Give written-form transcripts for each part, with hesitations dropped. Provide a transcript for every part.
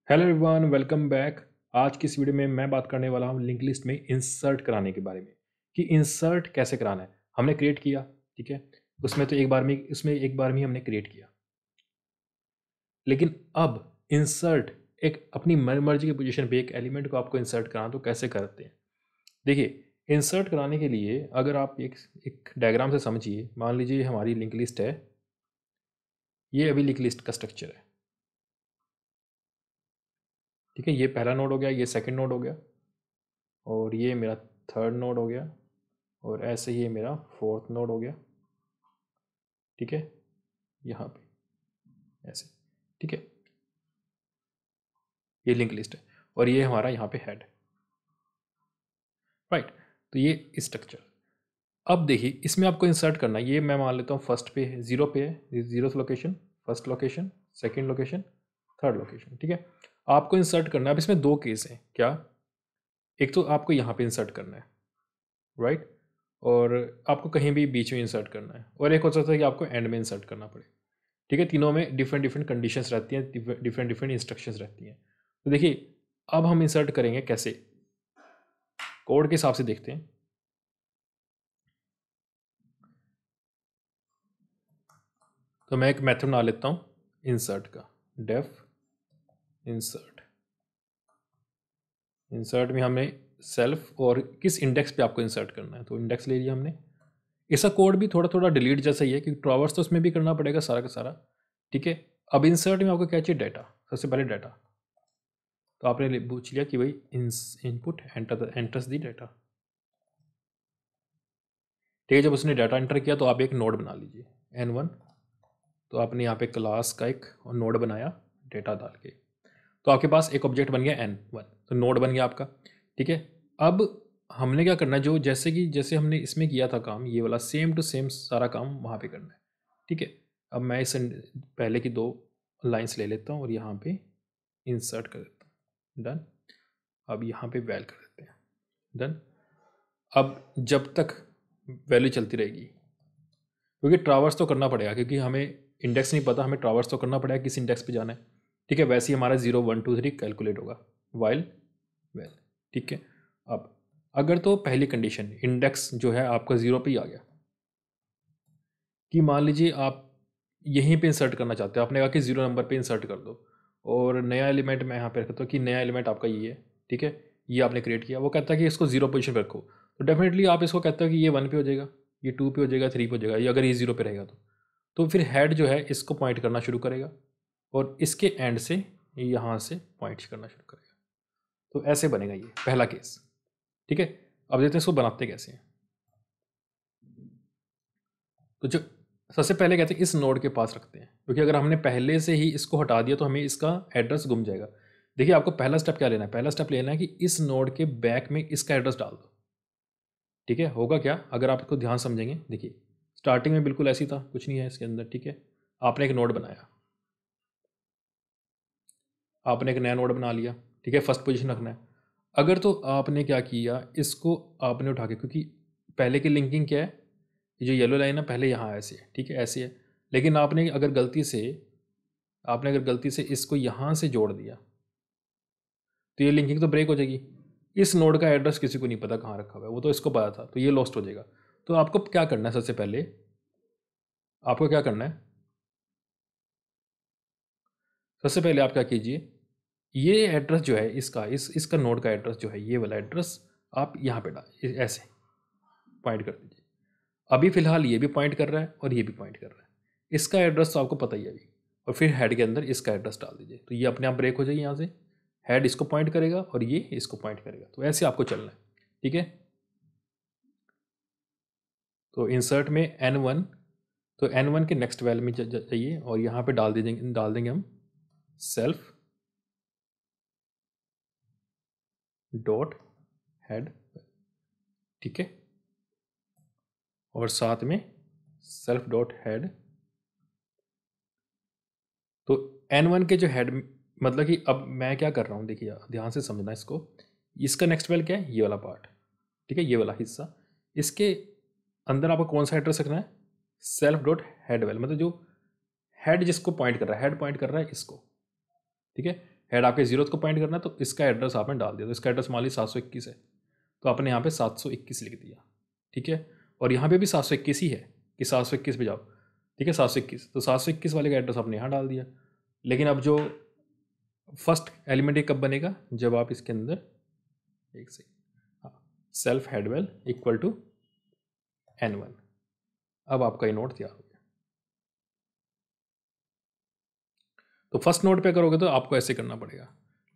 Hello everyone, welcome back. आज की इस वीडियो में मैं बात करने वाला हूँ लिंक लिस्ट में इंसर्ट कराने के बारे में कि इंसर्ट कैसे कराना है। हमने क्रिएट किया, ठीक है। उसमें एक बार में हमने क्रिएट किया, लेकिन अब इंसर्ट एक अपनी मर्जी की पोजीशन पे एक एलिमेंट को आपको इंसर्ट कराना, तो कैसे करते हैं। देखिए, इंसर्ट कराने के लिए अगर आप एक डायग्राम से समझिए। मान लीजिए हमारी लिंक लिस्ट है, ये अभी लिंक लिस्ट का स्ट्रक्चर है, ठीक है। ये पहला नोड हो गया, ये सेकंड नोड हो गया, और ये मेरा थर्ड नोड हो गया, और ऐसे ही ये मेरा फोर्थ नोड हो गया, ठीक है। यहाँ पे ऐसे, ठीक है। ये लिंक लिस्ट है और ये हमारा यहाँ पे हेड, राइट। तो ये स्ट्रक्चर। अब देखिए, इसमें आपको इंसर्ट करना है। ये मैं मान लेता हूँ फर्स्ट पे है, जीरो पे है, zero location, first location, second location, third location, ठीक है। आपको इंसर्ट करना है। अब इसमें दो केस हैं। क्या? एक तो आपको यहाँ पे इंसर्ट करना है, राइट, और आपको कहीं भी बीच में इंसर्ट करना है, और एक हो सकता है कि आपको एंड में इंसर्ट करना पड़े, ठीक है। तीनों में डिफरेंट डिफरेंट कंडीशंस रहती हैं, डिफरेंट डिफरेंट इंस्ट्रक्शंस रहती हैं। तो देखिए, अब हम इंसर्ट करेंगे कैसे, कोड के हिसाब से देखते हैं। तो मैं एक मेथड बना लेता हूँ इंसर्ट का, डेफ इंसर्ट। इंसर्ट में हमने सेल्फ और किस इंडेक्स पे आपको इंसर्ट करना है, तो इंडेक्स ले लिया हमने। इसका कोड भी थोड़ा थोड़ा डिलीट जैसा ही है, क्योंकि ट्रॉवर्स तो उसमें भी करना पड़ेगा सारा का सारा, ठीक है। अब इंसर्ट में आपको क्या चाहिए? डाटा। सबसे पहले डाटा, तो आपने पूछ लिया कि भाई इनपुट एंटर्स दी डाटा, ठीक है। जब उसने डाटा एंटर किया तो आप एक नोड बना लीजिए n1। तो आपने यहाँ पे क्लास का एक नोड बनाया डेटा डाल के, तो आपके पास एक ऑब्जेक्ट बन गया n1, तो नोड बन गया आपका, ठीक है। अब हमने क्या करना है, जो जैसे हमने इसमें किया था काम, ये वाला सेम टू सेम सारा काम वहाँ पे करना है, ठीक है। अब मैं इस पहले की दो लाइंस ले लेता हूँ और यहाँ पे इंसर्ट कर देता हूँ, डन। अब यहाँ पे वैल कर देते हैं, डन। अब जब तक वैल्यू चलती रहेगी, क्योंकि ट्रावर्स तो करना पड़ेगा, क्योंकि हमें इंडेक्स नहीं पता, हमें ट्रावर्स तो करना पड़ेगा किस इंडेक्स पे जाना है, ठीक है। वैसे ही हमारा 0 1 2 3 कैलकुलेट होगा, वाइल वेल, ठीक है। अब अगर तो पहली कंडीशन इंडेक्स जो है आपका 0 पे ही आ गया, कि मान लीजिए आप यहीं पे इंसर्ट करना चाहते हो, आपने कहा कि 0 नंबर पे इंसर्ट कर दो, और नया एलिमेंट मैं यहाँ पे रखता हूँ कि नया एलिमेंट आपका ये है, ठीक है। ये आपने क्रिएट किया, वो कहता है कि इसको 0 पोजीशन पे रखो, तो डेफिनेटली आप इसको कहते हो कि ये 1 पे हो जाएगा, ये 2 पे हो जाएगा, 3 पे हो जाएगा, ये अगर ये 0 पे रहेगा तो फिर हेड जो है इसको पॉइंट करना शुरू करेगा, और इसके एंड से यहाँ से पॉइंट करना शुरू करेगा। तो ऐसे बनेगा ये पहला केस, ठीक है। अब देखते हैं इसको बनाते कैसे हैं। तो जो सबसे पहले कहते हैं इस नोड के पास रखते हैं, क्योंकि अगर हमने पहले से ही इसको हटा दिया तो हमें इसका एड्रेस गुम जाएगा। देखिए, आपको पहला स्टेप क्या लेना है? पहला स्टेप लेना है कि इस नोड के बैक में इसका एड्रेस डाल दो, ठीक है। होगा क्या अगर आप इसको ध्यान समझेंगे? देखिए, स्टार्टिंग में बिल्कुल ऐसी था, कुछ नहीं है इसके अंदर, ठीक है। आपने एक नोड बनाया, आपने एक नया नोड बना लिया, ठीक है। फर्स्ट पोजीशन रखना है। अगर तो आपने क्या किया, इसको आपने उठा के, क्योंकि पहले की लिंकिंग क्या है, ये जो येलो लाइन है पहले यहाँ ऐसे है, ठीक है, ऐसे है। लेकिन आपने अगर गलती से इसको यहाँ से जोड़ दिया, तो ये लिंकिंग तो ब्रेक हो जाएगी। इस नोड का एड्रेस किसी को नहीं पता कहाँ रखा हुआ है, वो तो इसको पता था, तो ये लॉस्ट हो जाएगा। तो आपको क्या करना है? सबसे पहले आपको क्या करना है, सबसे पहले आप क्या कीजिए, ये एड्रेस जो है इसका नोड का एड्रेस जो है, ये वाला एड्रेस आप यहाँ पे डाल, ऐसे पॉइंट कर दीजिए। अभी फिलहाल ये भी पॉइंट कर रहा है और ये भी पॉइंट कर रहा है, इसका एड्रेस तो आपको पता ही है अभी। और फिर हेड के अंदर इसका एड्रेस डाल दीजिए, तो ये अपने आप ब्रेक हो जाएगी। यहाँ से हेड इसको पॉइंट करेगा और ये इसको पॉइंट करेगा, तो ऐसे आपको चलना है, ठीक है। तो इंसर्ट में n1, तो n1 के नेक्स्ट वैल्यू में जाइए और यहाँ पे डाल देंगे हम सेल्फ डॉट हेड, ठीक है। और साथ में सेल्फ डॉट हेड। तो n1 के जो हेड, मतलब कि अब मैं क्या कर रहा हूँ, देखिए ध्यान से समझना इसको। इसका नेक्स्ट वैल्यू क्या है? ये वाला पार्ट, ठीक है, ये वाला हिस्सा। इसके अंदर आपको कौन सा एड्रेस रखना है? सेल्फ डॉट हेड वैल्यू, मतलब जो हेड जिसको पॉइंट कर रहा है, हेड पॉइंट कर रहा है इसको, ठीक है। हेड आपके 0 को पॉइंट करना है तो इसका एड्रेस आपने डाल दिया, तो इसका एड्रेस मान लीजिए 721 है, तो आपने यहाँ पे 721 लिख दिया, ठीक है। और यहाँ पे भी 721 ही है कि 721 पे जाओ, ठीक है, 721, तो 721 वाले का एड्रेस आपने यहाँ डाल दिया। लेकिन अब जो फर्स्ट एलिमेंट ये कब बनेगा, जब आप इसके अंदर एक से सेल्फ हेडवेल इक्वल टू N1। अब आपका ये नोड तैयार हो गया। तो फर्स्ट नोड पे करोगे तो आपको ऐसे करना पड़ेगा।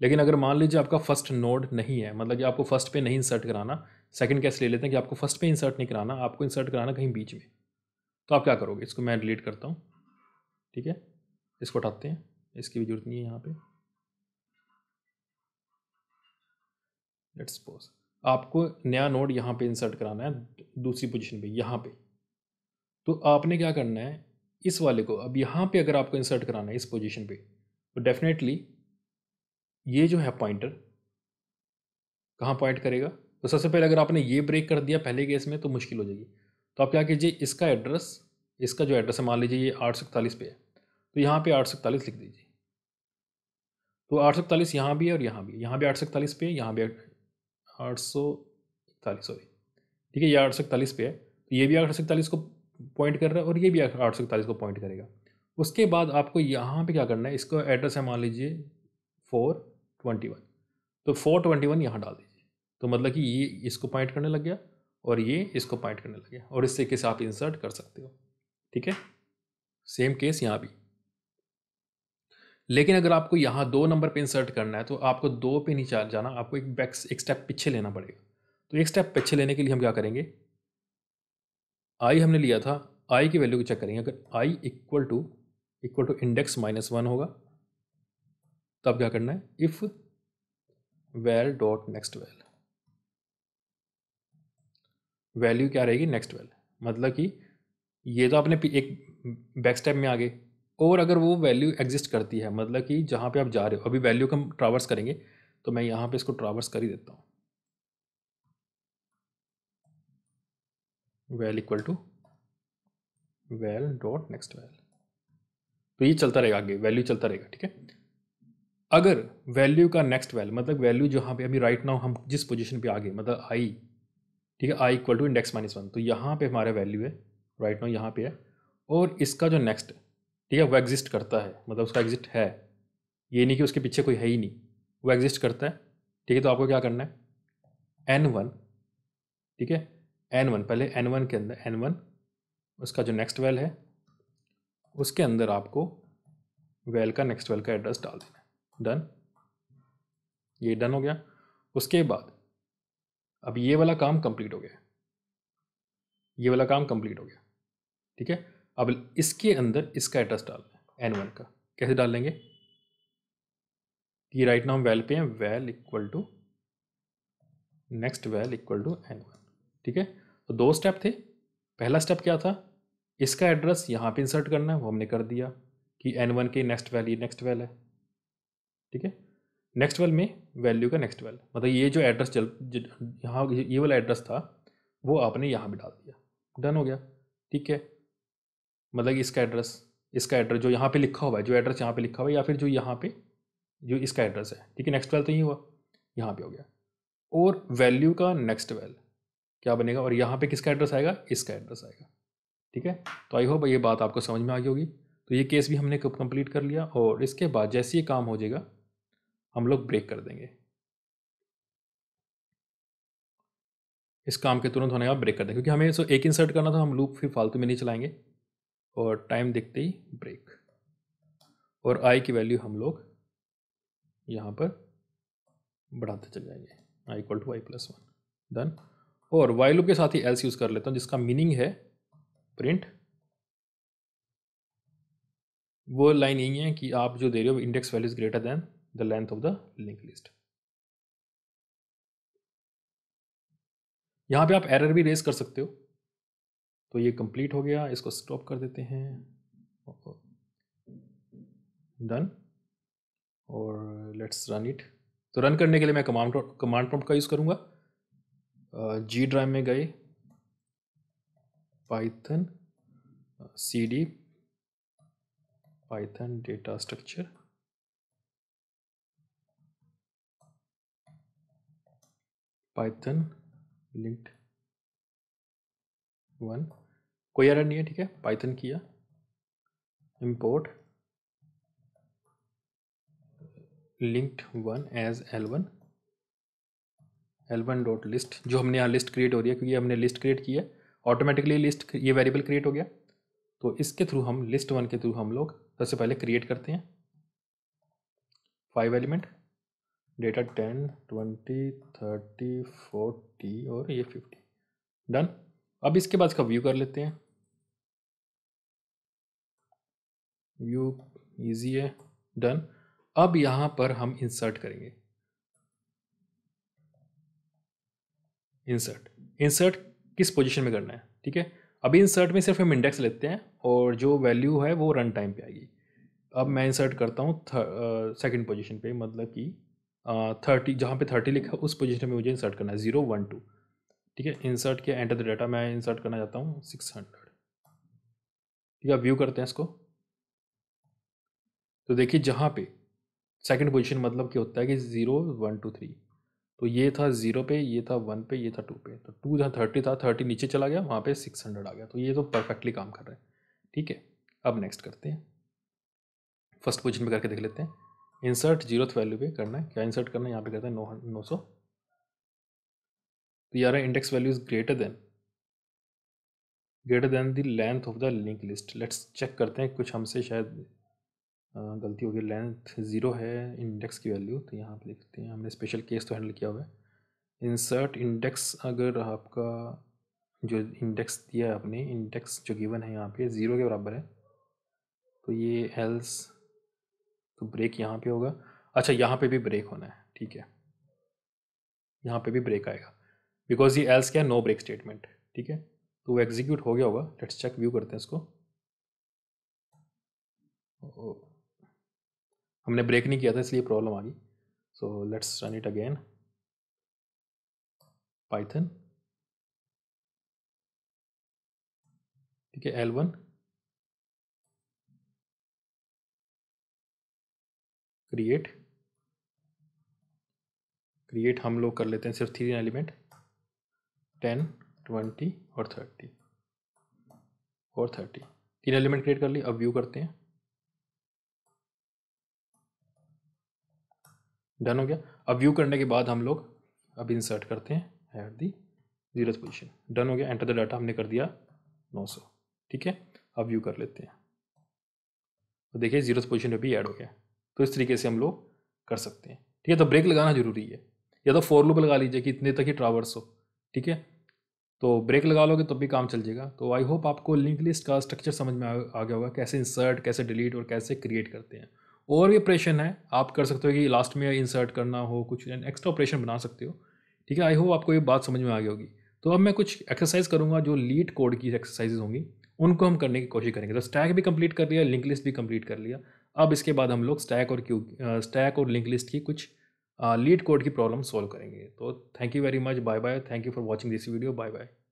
लेकिन अगर मान लीजिए आपका फर्स्ट नोड नहीं है, मतलब कि आपको फर्स्ट पे नहीं इंसर्ट कराना, सेकंड केस ले लेते हैं कि आपको फर्स्ट पे इंसर्ट नहीं कराना, आपको इंसर्ट कराना कहीं बीच में, तो आप क्या करोगे, इसको मैं डिलीट करता हूँ, ठीक है, इसको हटाते हैं, इसकी भी जरूरत नहीं है यहाँ पे। लेट्स सपोज आपको नया नोड यहाँ पे इंसर्ट कराना है दूसरी पोजीशन पे, यहाँ पे, तो आपने क्या करना है, इस वाले को अब यहाँ पे अगर आपको इंसर्ट कराना है इस पोजीशन पे, तो डेफिनेटली ये जो है पॉइंटर कहाँ पॉइंट करेगा। तो सबसे पहले अगर आपने ये ब्रेक कर दिया पहले केस में तो मुश्किल हो जाएगी। तो आप क्या कीजिए, इसका एड्रेस, इसका जो एड्रेस है मान लीजिए ये 841 पे है, तो यहाँ पे 841 लिख दीजिए। तो 841 यहाँ भी है और यहाँ भी, यहाँ भी 841 पे है, यहाँ भी 841, सॉरी, ठीक है, ये 841 पे है, तो ये भी 841 को पॉइंट कर रहा है और ये भी 841 को पॉइंट करेगा। उसके बाद आपको यहाँ पे क्या करना है, इसको एड्रेस है मान लीजिए 421, तो 421 यहाँ डाल दीजिए। तो मतलब कि ये इसको पॉइंट करने लग गया और ये इसको पॉइंट करने लग गया, और इस तरीके से आप इंसर्ट कर सकते हो, ठीक है। सेम केस यहाँ भी। लेकिन अगर आपको यहाँ 2 नंबर पे इंसर्ट करना है तो आपको 2 पे नहीं जाना, आपको एक स्टेप पीछे लेना पड़ेगा। तो एक स्टेप पीछे लेने के लिए हम क्या करेंगे, आई हमने लिया था, आई की वैल्यू को चेक करेंगे। अगर आई इक्वल टू इंडेक्स -1 होगा तब क्या करना है, if val dot next val, value क्या रहेगी, नेक्स्ट वैल, मतलब कि ये तो आपने एक बैक स्टेप में आ गए, और अगर वो वैल्यू एग्जिस्ट करती है, मतलब कि जहाँ पे आप जा रहे हो, अभी वैल्यू को हम ट्रावर्स करेंगे, तो मैं यहाँ पे इसको ट्रावर्स कर ही देता हूँ, val equal to val dot next val, तो ये चलता रहेगा आगे, वैल्यू चलता रहेगा, ठीक है। अगर वैल्यू का नेक्स्ट वैल, मतलब वैल्यू जहाँ पे अभी राइट नाउ हम जिस पोजीशन पे आ गए, मतलब आई, ठीक है, आई इक्वल टू इंडेक्स -1, तो यहाँ पे हमारा वैल्यू है राइट नाउ यहाँ पे है, और इसका जो नेक्स्ट, ठीक है, वो एग्जिस्ट करता है, मतलब उसका एग्जिस्ट है, ये नहीं कि उसके पीछे कोई है ही नहीं, वो एग्जिस्ट करता है, ठीक है। तो आपको क्या करना है, N1, ठीक है, N1, पहले N1 के अंदर N1 उसका जो नेक्स्ट वैल है उसके अंदर आपको वैल का नेक्स्ट वैल का एड्रेस डाल देना है, डन, ये डन हो गया। उसके बाद अब ये वाला काम कंप्लीट हो गया, ये वाला काम कंप्लीट हो गया, ठीक है। अब इसके अंदर इसका एड्रेस डालना है N1 का, कैसे डाल लेंगे, ये राइट नाउ हम वैल पे हैं, val equal to next val equal to N1, ठीक है। तो 2 स्टेप थे, पहला स्टेप क्या था, इसका एड्रेस यहाँ पे इंसर्ट करना है, वो हमने कर दिया कि N1 के नेक्स्ट वैल, ये नेक्स्ट वैल है, ठीक है। नेक्स्ट वैल में वैल्यू का नेक्स्ट वैल, मतलब ये जो एड्रेस चल यहाँ ये वाला एड्रेस था वो आपने यहाँ भी डाल दिया, डन हो गया, ठीक है। मतलब इसका एड्रेस जो यहाँ पे लिखा हुआ है, जो एड्रेस यहाँ पे लिखा हुआ है, या फिर जो यहाँ पे जो इसका एड्रेस है, ठीक है, नेक्स्ट वैल तो ये हुआ, यहाँ पे हो गया, और वैल्यू का नेक्स्ट वैल क्या बनेगा, और यहाँ पे किसका एड्रेस आएगा, इसका एड्रेस आएगा, ठीक है। तो आई होप ये बात आपको समझ में आ गई होगी। तो ये केस भी हमने कंप्लीट कर लिया, और इसके बाद जैसे ये काम हो जाएगा हम लोग ब्रेक कर देंगे, इस काम के तुरंत होने का ब्रेक कर देंगे, क्योंकि हमें सो एक इंसर्ट करना था, हम लूप फिर फालतू में नहीं चलाएंगे, और टाइम देखते ही ब्रेक, और आई की वैल्यू हम लोग यहाँ पर बढ़ाते चले जाएंगे, I equal to i+1, done. और वाइल लूप के साथ ही एल्स यूज़ कर लेता हूँ, जिसका मीनिंग है प्रिंट, वो लाइन यही है कि आप जो दे रहे हो index value is greater than the length of the link list. यहाँ पे आप एरर भी रेज कर सकते हो। तो ये कंप्लीट हो गया, इसको स्टॉप कर देते हैं, डन, और लेट्स रन इट। तो रन करने के लिए मैं कमांड प्रॉम्प्ट का यूज़ करूँगा, जी ड्राइव में गए, Python cd Python data structure, Python linked 1, कोई एरर नहीं है, ठीक है। पाइथन किया, import linked 1 as L1 dot list, जो हमने यहाँ लिस्ट क्रिएट हो रही है क्योंकि हमने लिस्ट क्रिएट की है, ऑटोमेटिकली लिस्ट ये वेरिएबल क्रिएट हो गया। तो इसके थ्रू हम लिस्ट 1 के थ्रू हम लोग सबसे पहले क्रिएट करते हैं 5 एलिमेंट, डेटा 10, 20, 30, 40 और ये 50, डन। अब इसके बाद इसका व्यू कर लेते हैं, व्यू इजी है, डन। अब यहाँ पर हम इंसर्ट करेंगे, इंसर्ट किस पोजीशन में करना है, ठीक है। अभी इंसर्ट में सिर्फ हम इंडेक्स लेते हैं और जो वैल्यू है वो रन टाइम पे आएगी। अब मैं इंसर्ट करता हूँ सेकंड पोजीशन पे, मतलब कि 30, जहाँ पे 30 लिखा उस पोजीशन में मुझे इंसर्ट करना है 0, 1, 2, ठीक है। इंसर्ट किया, एंटर द डाटा, मैं इंसर्ट करना चाहता हूँ 600, ठीक है। व्यू करते हैं इसको, तो देखिए जहाँ पे सेकंड पोजीशन मतलब क्या होता है कि 0, 1, 2, 3, तो ये था 0 पे, ये था 1 पे, ये था 2 पे, तो 2 जहाँ 30 था, 30 नीचे चला गया, वहाँ पे 600 आ गया, तो ये तो परफेक्टली काम कर रहा है, ठीक है। अब नेक्स्ट करते हैं, फर्स्ट पोजीशन पे करके देख लेते हैं। इंसर्ट 0th वैल्यू पे करना है, क्या इंसर्ट करना है, यहाँ पे करते हैं 900, तो यार index value is greater than the length of the link list. Let's check करते हैं, कुछ हमसे शायद गलती होगी, लेंथ 0 है इंडेक्स की वैल्यू, तो यहाँ पे देखते हैं, हमने स्पेशल केस तो हैंडल किया हुआ है। इंसर्ट इंडेक्स, अगर आपका जो इंडेक्स दिया है आपने, इंडेक्स जो गिवन है यहाँ पे 0 के बराबर है, तो ये एल्स, तो ब्रेक यहाँ पे होगा। अच्छा, यहाँ पे भी ब्रेक होना है, ठीक है, यहाँ पे भी ब्रेक आएगा बिकॉज ये एल्स क्या है, नो ब्रेक स्टेटमेंट, ठीक है। तो वो एग्जीक्यूट हो गया होगा, लेट्स चेक, व्यू करते हैं इसको। हमने ब्रेक नहीं किया था इसलिए प्रॉब्लम आ गई, so let's run it again, Python, ठीक है, L1 क्रिएट हम लोग कर लेते हैं सिर्फ 3 एलिमेंट, 10, 20 और 30 3 एलिमेंट क्रिएट कर लिए। अब व्यू करते हैं, डन हो गया। अब व्यू करने के बाद हम लोग अब इंसर्ट करते हैं at the 0th position, done हो गया। एंटर द डाटा हमने कर दिया 900, ठीक है। अब व्यू कर लेते हैं, तो देखिए 0th पोजीशन पे भी ऐड हो गया। तो इस तरीके से हम लोग कर सकते हैं, ठीक है। तो ब्रेक लगाना जरूरी है, या तो फॉर लूप लगा लीजिए कि इतने तक ही ट्रावर्स हो, ठीक है। तो ब्रेक लगा लोगे तब भी काम चल जाएगा। तो आई होप आपको लिंक लिस्ट का स्ट्रक्चर समझ में आ गया होगा, कैसे इंसर्ट, कैसे डिलीट और कैसे क्रिएट करते हैं। और भी ऑपरेशन है, आप कर सकते हो कि लास्ट में इंसर्ट करना हो, कुछ एक्स्ट्रा ऑपरेशन बना सकते हो, ठीक है। आई होप आपको ये बात समझ में आ गई होगी। तो अब मैं कुछ एक्सरसाइज करूँगा जो लीड कोड की एक्सरसाइजेज होंगी, उनको हम करने की कोशिश करेंगे। तो स्टैक भी कंप्लीट कर लिया, लिंक लिस्ट भी कंप्लीट कर लिया। अब इसके बाद हम लोग स्टैक और लिंक लिस्ट की कुछ लीड कोड की प्रॉब्लम सॉल्व करेंगे। तो thank you very much, bye bye, thank you for watching this video, bye bye.